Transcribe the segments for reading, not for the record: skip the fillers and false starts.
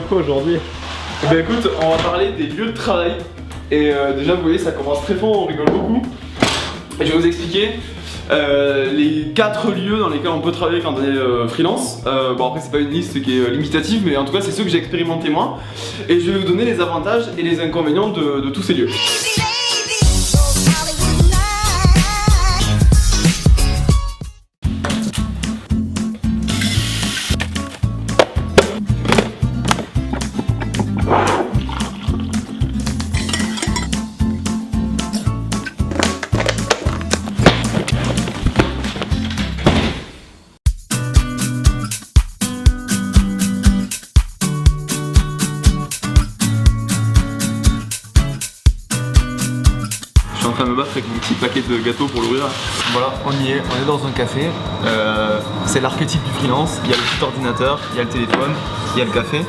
quoi aujourd'hui? Bah écoute, on va parler des lieux de travail. Et déjà vous voyez ça commence très fort, on rigole beaucoup. Et je vais vous expliquer les 4 lieux dans lesquels on peut travailler quand on est freelance. Bon après c'est pas une liste qui est limitative, mais en tout cas c'est ceux que j'ai expérimenté moi. Et je vais vous donner les avantages et les inconvénients de tous ces lieux. Je suis en train de me battre avec mon petit paquet de gâteaux pour l'ouvrir. Voilà, on y est, on est dans un café. C'est l'archétype du freelance. Il y a le petit ordinateur, il y a le téléphone, il y a le café.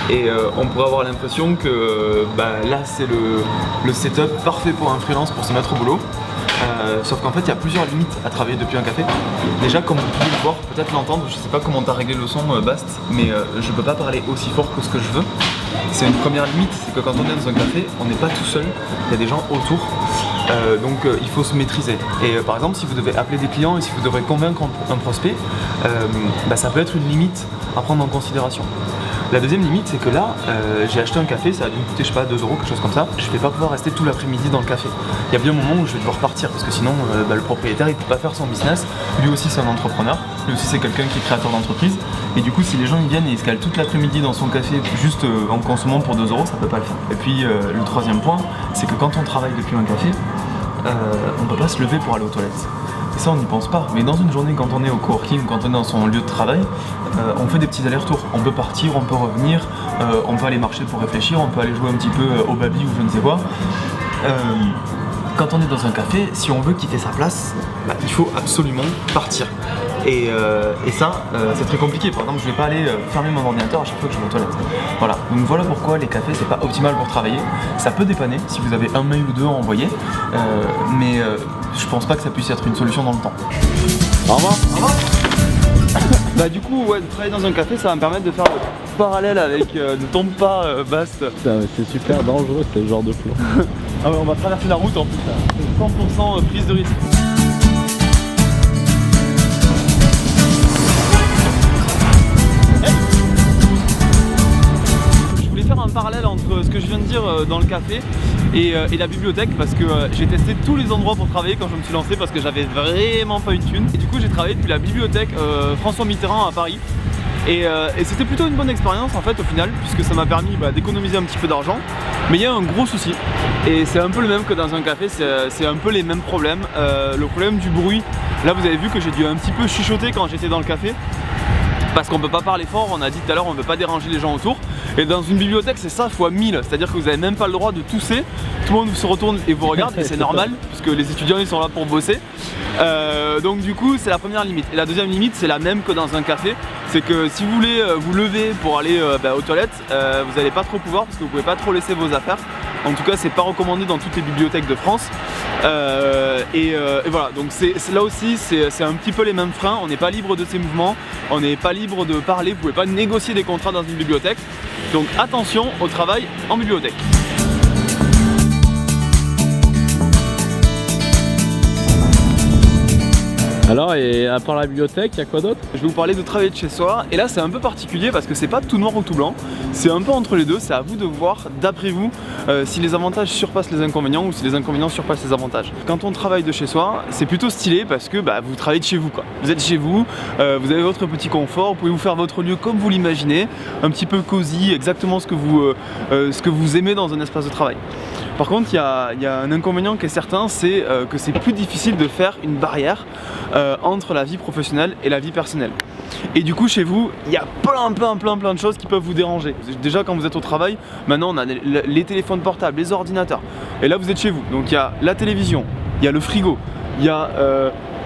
Et on pourrait avoir l'impression que là c'est le setup parfait pour un freelance pour se mettre au boulot. Sauf qu'en fait il y a plusieurs limites à travailler depuis un café. Déjà comme vous pouvez le voir, peut-être l'entendre, je sais pas comment t'as réglé le son Bast, mais je peux pas parler aussi fort que ce que je veux. C'est une première limite, c'est que quand on est dans un café, on n'est pas tout seul, il y a des gens autour. Donc il faut se maîtriser. Et par exemple si vous devez appeler des clients et si vous devez convaincre un prospect, ça peut être une limite à prendre en considération. La deuxième limite c'est que là, j'ai acheté un café, ça a dû me coûter je sais pas 2 €, quelque chose comme ça. Je vais pas pouvoir rester tout l'après-midi dans le café. Il y a bien un moment où je vais devoir partir parce que sinon le propriétaire il peut pas faire son business. Lui aussi c'est un entrepreneur, lui aussi c'est quelqu'un qui est créateur d'entreprise. Et du coup si les gens ils viennent et ils se calent toute l'après-midi dans son café juste en consommant pour 2 €, ça peut pas le faire. Et puis le troisième point, c'est que quand on travaille depuis un café, on peut pas se lever pour aller aux toilettes. Et ça on n'y pense pas, mais dans une journée quand on est au coworking, quand on est dans son lieu de travail, on fait des petits allers-retours. On peut partir, on peut revenir, on peut aller marcher pour réfléchir, on peut aller jouer un petit peu au baby ou je ne sais quoi. Quand on est dans un café, si on veut quitter sa place, il faut absolument partir. Et ça, c'est très compliqué. Par exemple, je vais pas aller fermer mon ordinateur à chaque fois que je vais aux toilettes. Voilà. Donc voilà pourquoi les cafés, c'est pas optimal pour travailler. Ça peut dépanner si vous avez un mail ou deux à envoyer, mais je pense pas que ça puisse être une solution dans le temps. Au revoir. Au revoir. Du coup, ouais, de travailler dans un café, ça va me permettre de faire le parallèle avec ne tombe pas Bast. C'est super dangereux ce genre de flow. Ah ouais, on va traverser la route en plus. C'est 100% prise de risque. Un parallèle entre ce que je viens de dire dans le café et la bibliothèque parce que j'ai testé tous les endroits pour travailler quand je me suis lancé parce que j'avais vraiment pas une thune et du coup j'ai travaillé depuis la bibliothèque François Mitterrand à Paris et c'était plutôt une bonne expérience en fait au final puisque ça m'a permis d'économiser un petit peu d'argent, mais il y a un gros souci et c'est un peu le même que dans un café, c'est un peu les mêmes problèmes. Le problème du bruit, là vous avez vu que j'ai dû un petit peu chuchoter quand j'étais dans le café parce qu'on peut pas parler fort, on a dit tout à l'heure on veut pas déranger les gens autour. Et dans une bibliothèque c'est ça fois 1000, c'est à dire que vous avez même pas le droit de tousser. Tout le monde se retourne et vous regarde et c'est normal puisque les étudiants ils sont là pour bosser. Donc du coup c'est la première limite. Et la deuxième limite c'est la même que dans un café. C'est que si vous voulez vous lever pour aller aux toilettes, vous n'allez pas trop pouvoir parce que vous pouvez pas trop laisser vos affaires. En tout cas c'est pas recommandé dans toutes les bibliothèques de France. Et voilà, donc là aussi c'est un petit peu les mêmes freins. On n'est pas libre de ses mouvements, on n'est pas libre de parler, vous pouvez pas négocier des contrats dans une bibliothèque. Donc attention au travail en bibliothèque. Alors, et à part la bibliothèque, il y a quoi d'autre? Je vais vous parler de travailler de chez soi, et là c'est un peu particulier parce que c'est pas tout noir ou tout blanc, c'est un peu entre les deux, c'est à vous de voir d'après vous si les avantages surpassent les inconvénients ou si les inconvénients surpassent les avantages. Quand on travaille de chez soi, c'est plutôt stylé parce que vous travaillez de chez vous quoi. Vous êtes chez vous, vous avez votre petit confort, vous pouvez vous faire votre lieu comme vous l'imaginez, un petit peu cosy, exactement ce que vous aimez dans un espace de travail. Par contre, il y a un inconvénient qui est certain, c'est que c'est plus difficile de faire une barrière entre la vie professionnelle et la vie personnelle. Et du coup, chez vous, il y a plein de choses qui peuvent vous déranger. Déjà, quand vous êtes au travail, maintenant on a les téléphones portables, les ordinateurs. Et là, vous êtes chez vous. Donc il y a la télévision, il y a le frigo, il y a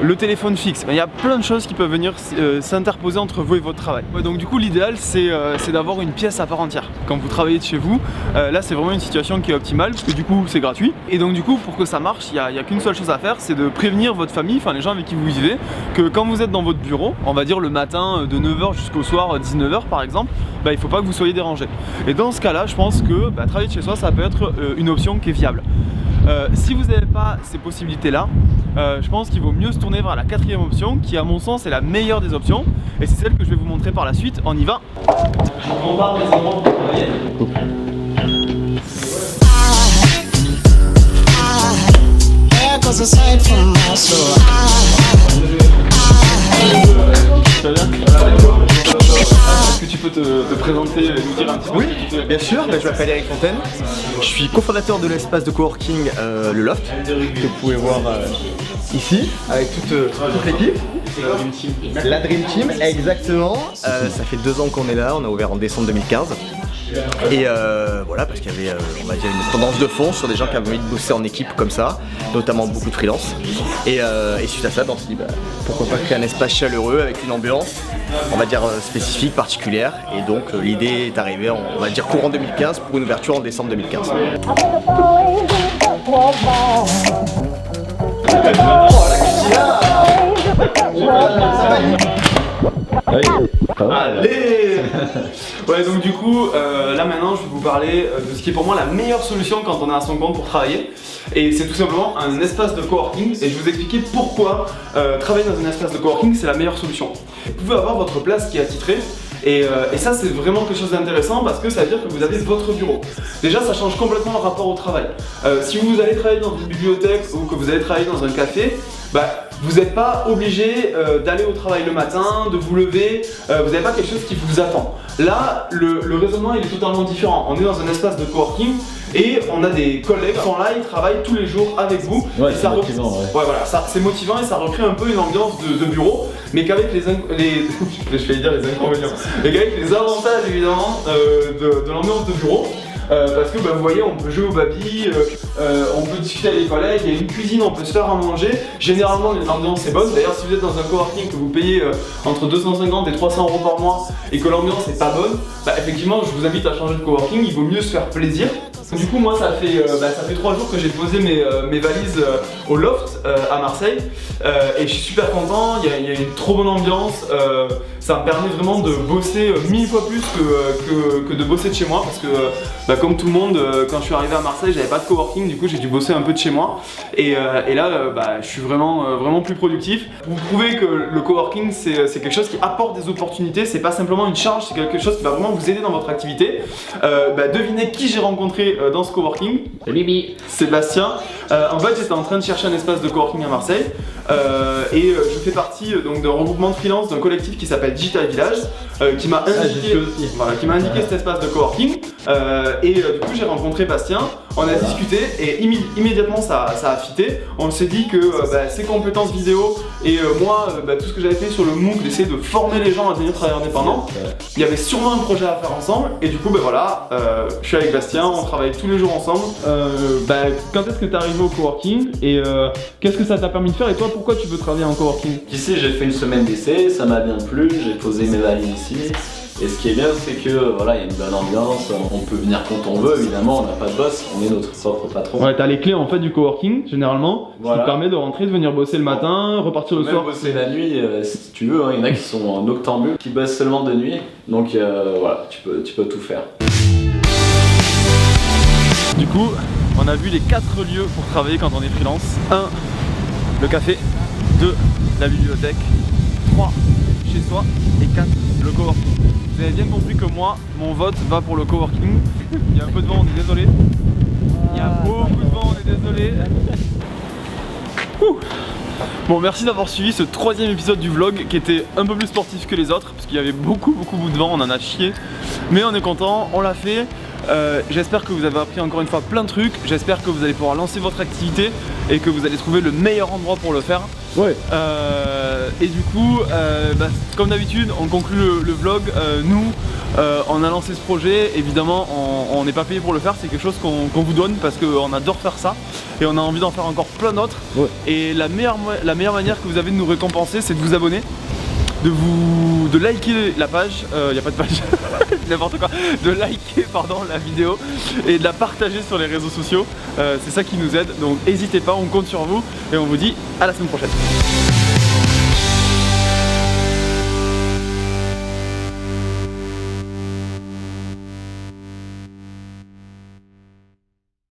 le téléphone fixe. Il y a plein de choses qui peuvent venir s'interposer entre vous et votre travail. Ouais, donc du coup l'idéal c'est d'avoir une pièce à part entière. Quand vous travaillez de chez vous, là c'est vraiment une situation qui est optimale parce que du coup c'est gratuit. Et donc du coup pour que ça marche, il n'y a qu'une seule chose à faire, c'est de prévenir votre famille, enfin les gens avec qui vous vivez, que quand vous êtes dans votre bureau, on va dire le matin de 9h jusqu'au soir 19h par exemple, il ne faut pas que vous soyez dérangé. Et dans ce cas-là, je pense que travailler de chez soi ça peut être une option qui est viable. Si vous n'avez pas ces possibilités-là, je pense qu'il vaut mieux se tourner vers la 4e option qui à mon sens est la meilleure des options et c'est celle que je vais vous montrer par la suite. On y va. On part des endroits pour travailler. Est-ce que tu peux te présenter et nous dire un petit peu? Oui, bien sûr, je m'appelle Eric Fontaine, je suis cofondateur de l'espace de coworking Le Loft, que vous pouvez voir ici, avec toute l'équipe. La Dream Team, exactement. Ça fait 2 ans qu'on est là, on a ouvert en décembre 2015. Et voilà, parce qu'il y avait on va dire une tendance de fond sur des gens qui avaient envie de bosser en équipe comme ça, notamment beaucoup de freelance. Et suite à ça, on s'est dit pourquoi pas créer un espace chaleureux avec une ambiance, on va dire spécifique, particulière. Et donc l'idée est arrivée, on va dire courant 2015 pour une ouverture en décembre 2015. Allez. Ouais, donc du coup, là maintenant je vais vous parler de ce qui est pour moi la meilleure solution quand on est à son compte pour travailler. Et c'est tout simplement un espace de coworking et je vais vous expliquer pourquoi travailler dans un espace de coworking c'est la meilleure solution. Vous pouvez avoir votre place qui est attitrée. Et ça c'est vraiment quelque chose d'intéressant parce que ça veut dire que vous avez votre bureau. Déjà ça change complètement le rapport au travail. Si vous allez travailler dans une bibliothèque ou que vous allez travailler dans un café, vous n'êtes pas obligé d'aller au travail le matin, de vous lever, vous n'avez pas quelque chose qui vous attend. Là, le raisonnement il est totalement différent. On est dans un espace de coworking et on a des collègues qui sont là, ils travaillent tous les jours avec vous. Ouais, c'est motivant. Ouais, voilà, c'est motivant et ça recrée un peu une ambiance de bureau, mais qu'avec les je vais dire les inconvénients, mais qu'avec les avantages évidemment de l'ambiance de bureau. Parce que vous voyez, on peut jouer au baby, on peut discuter avec les collègues, il y a une cuisine, on peut se faire à manger. Généralement l'ambiance est bonne. D'ailleurs si vous êtes dans un coworking que vous payez entre 250 et 300 € par mois et que l'ambiance n'est pas bonne, effectivement je vous invite à changer de coworking, il vaut mieux se faire plaisir. Du coup moi ça fait 3 jours que j'ai posé mes valises au Loft à Marseille et je suis super content, il y a une trop bonne ambiance, ça me permet vraiment de bosser 1000 fois plus que de bosser de chez moi parce que comme tout le monde quand je suis arrivé à Marseille j'avais pas de coworking, du coup j'ai dû bosser un peu de chez moi et là je suis vraiment plus productif. Vous prouvez que le coworking c'est quelque chose qui apporte des opportunités, c'est pas simplement une charge, c'est quelque chose qui va vraiment vous aider dans votre activité. Devinez qui j'ai rencontré dans ce coworking. Bibi. Sébastien. En fait j'étais en train de chercher un espace de coworking à Marseille et je fais partie d'un regroupement de freelance d'un collectif qui s'appelle Digital Village qui m'a indiqué cet espace de coworking et du coup j'ai rencontré Bastien, on a discuté et immédiatement ça a fité. On s'est dit que ses compétences vidéo et moi tout ce que j'avais fait sur le MOOC d'essayer de former les gens à devenir travailleurs indépendants, il y avait sûrement un projet à faire ensemble et du coup je suis avec Bastien, on travaille tous les jours ensemble. Quand est-ce que tu es arrivé au coworking et qu'est-ce que ça t'a permis de faire et toi pourquoi tu veux travailler en coworking? Ici j'ai fait une semaine d'essai, ça m'a bien plu, j'ai posé mes valises ici. Et ce qui est bien c'est que voilà, il y a une bonne ambiance, on peut venir quand on veut, évidemment, on n'a pas de boss, on est notre propre patron. Ouais, t'as les clés en fait du coworking généralement, voilà. Qui te permet de rentrer, de venir bosser le matin, repartir le soir. Bosser la nuit si tu veux, il y en a qui sont en noctambule, qui bossent seulement de nuit, donc voilà, tu peux tout faire. Du coup, on a vu les 4 lieux pour travailler quand on est freelance. 1, le café. 2, la bibliothèque. 3, chez soi. Et 4, le coworking. Vous avez bien compris que moi, mon vote va pour le coworking. Il y a un peu de vent, on est désolé. Il y a beaucoup de vent, on est désolé. Bon, merci d'avoir suivi ce 3e épisode du vlog qui était un peu plus sportif que les autres parce qu'il y avait beaucoup de vent, on en a chié. Mais on est content, on l'a fait. J'espère que vous avez appris encore une fois plein de trucs. J'espère que vous allez pouvoir lancer votre activité et que vous allez trouver le meilleur endroit pour le faire. Ouais. Et du coup, comme d'habitude, on conclut le vlog. Nous, on a lancé ce projet. Évidemment, on n'est pas payé pour le faire. C'est quelque chose qu'on vous donne parce qu'on adore faire ça. et on a envie d'en faire encore plein d'autres. Ouais. Et la meilleure manière que vous avez de nous récompenser, c'est de vous abonner, de liker la page, y a pas de page, n'importe quoi, de liker pardon la vidéo et de la partager sur les réseaux sociaux. C'est ça qui nous aide, donc n'hésitez pas, on compte sur vous et on vous dit à la semaine prochaine.